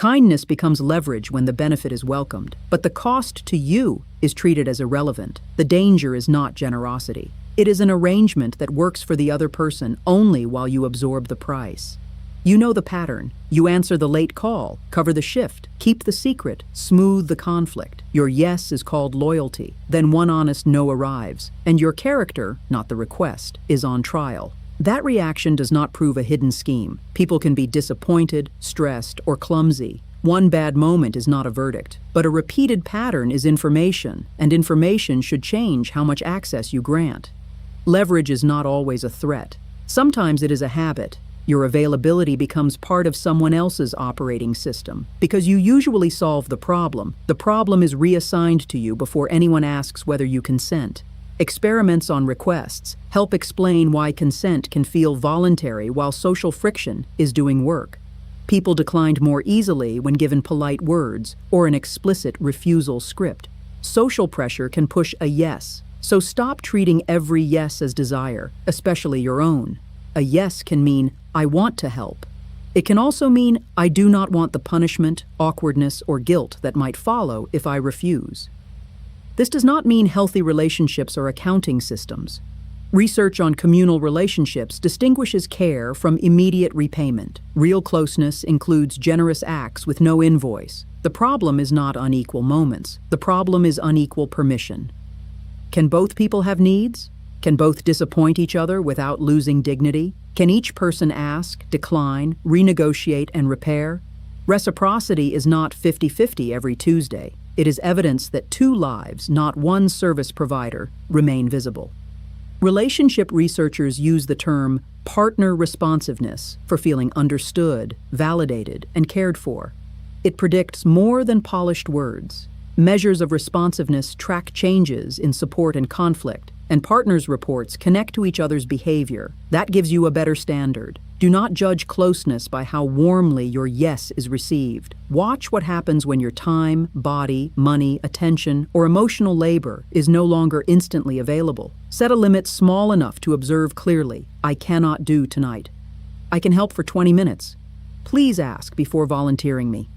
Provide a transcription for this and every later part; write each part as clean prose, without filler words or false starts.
Kindness becomes leverage when the benefit is welcomed, but the cost to you is treated as irrelevant. The danger is not generosity. It is an arrangement that works for the other person only while you absorb the price. You know the pattern. You answer the late call, cover the shift, keep the secret, smooth the conflict. Your yes is called loyalty. Then one honest no arrives, and your character, not the request, is on trial. That reaction does not prove a hidden scheme. People can be disappointed, stressed, or clumsy. One bad moment is not a verdict, but a repeated pattern is information, and information should change how much access you grant. Leverage is not always a threat. Sometimes it is a habit. Your availability becomes part of someone else's operating system. Because you usually solve the problem is reassigned to you before anyone asks whether you consent. Experiments on requests help explain why consent can feel voluntary while social friction is doing work. People declined more easily when given polite words or an explicit refusal script. Social pressure can push a yes, so stop treating every yes as desire, especially your own. A yes can mean, I want to help. It can also mean, I do not want the punishment, awkwardness, or guilt that might follow if I refuse. This does not mean healthy relationships are accounting systems. Research on communal relationships distinguishes care from immediate repayment. Real closeness includes generous acts with no invoice. The problem is not unequal moments. The problem is unequal permission. Can both people have needs? Can both disappoint each other without losing dignity? Can each person ask, decline, renegotiate, and repair? Reciprocity is not 50-50 every Tuesday. It is evidence that two lives, not one service provider, remain visible. Relationship researchers use the term partner responsiveness for feeling understood, validated, and cared for. It predicts more than polished words. Measures of responsiveness track changes in support and conflict, and partners' reports connect to each other's behavior. That gives you a better standard. Do not judge closeness by how warmly your yes is received. Watch what happens when your time, body, money, attention, or emotional labor is no longer instantly available. Set a limit small enough to observe clearly. I cannot do tonight. I can help for 20 minutes. Please ask before volunteering me.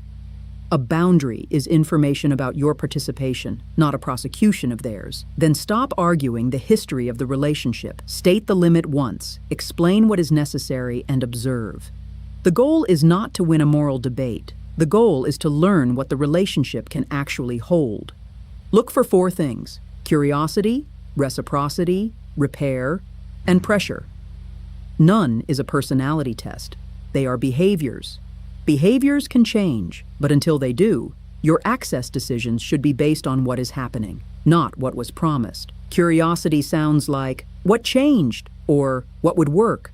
A boundary is information about your participation, not a prosecution of theirs. Then stop arguing the history of the relationship. State the limit once, explain what is necessary, and observe. The goal is not to win a moral debate. The goal is to learn what the relationship can actually hold. Look for 4 things: curiosity, reciprocity, repair, and pressure. None is a personality test. They are behaviors. Behaviors can change, but until they do, your access decisions should be based on what is happening, not what was promised. Curiosity sounds like, what changed? Or what would work?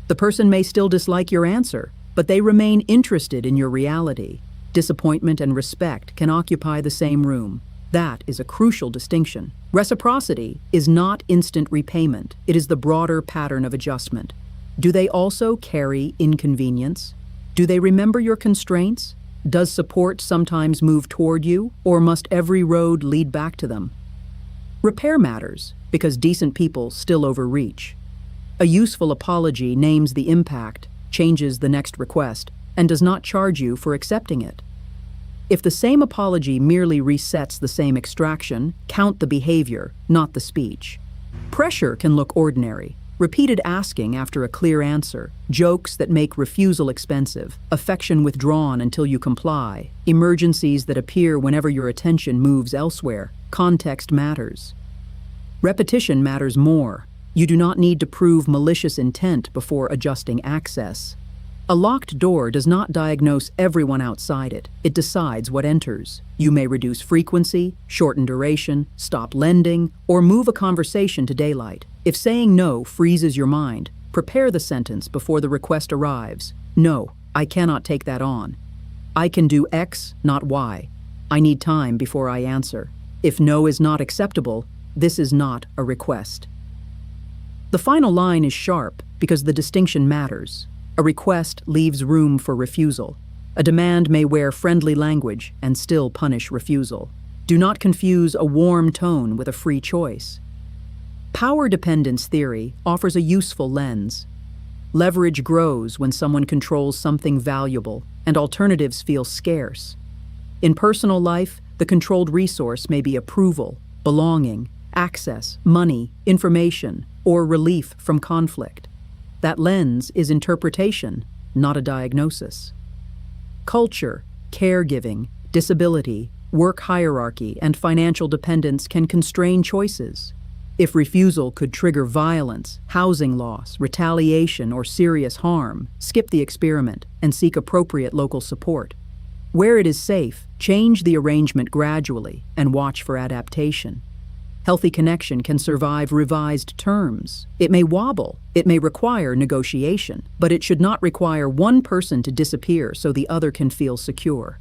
The person may still dislike your answer, but they remain interested in your reality. Disappointment and respect can occupy the same room. That is a crucial distinction. Reciprocity is not instant repayment. It is the broader pattern of adjustment. Do they also carry inconvenience? Do they remember your constraints? Does support sometimes move toward you, or must every road lead back to them? Repair matters, because decent people still overreach. A useful apology names the impact, changes the next request, and does not charge you for accepting it. If the same apology merely resets the same extraction, count the behavior, not the speech. Pressure can look ordinary. Repeated asking after a clear answer, jokes that make refusal expensive, affection withdrawn until you comply, emergencies that appear whenever your attention moves elsewhere. Context matters. Repetition matters more. You do not need to prove malicious intent before adjusting access. A locked door does not diagnose everyone outside it. It decides what enters. You may reduce frequency, shorten duration, stop lending, or move a conversation to daylight. If saying no freezes your mind, prepare the sentence before the request arrives. No, I cannot take that on. I can do X, not Y. I need time before I answer. If no is not acceptable, this is not a request. The final line is sharp because the distinction matters. A request leaves room for refusal. A demand may wear friendly language and still punish refusal. Do not confuse a warm tone with a free choice. Power dependence theory offers a useful lens. Leverage grows when someone controls something valuable and alternatives feel scarce. In personal life, the controlled resource may be approval, belonging, access, money, information, or relief from conflict. That lens is interpretation, not a diagnosis. Culture, caregiving, disability, work hierarchy, and financial dependence can constrain choices. If refusal could trigger violence, housing loss, retaliation, or serious harm, skip the experiment and seek appropriate local support. Where it is safe, change the arrangement gradually and watch for adaptation. Healthy connection can survive revised terms. It may wobble, it may require negotiation, but it should not require one person to disappear so the other can feel secure.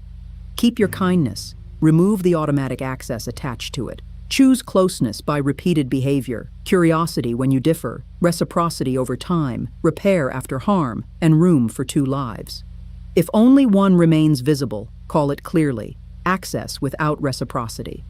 Keep your kindness. Remove the automatic access attached to it. Choose closeness by repeated behavior, curiosity when you differ, reciprocity over time, repair after harm, and room for two lives. If only one remains visible, call it clearly. Access without reciprocity.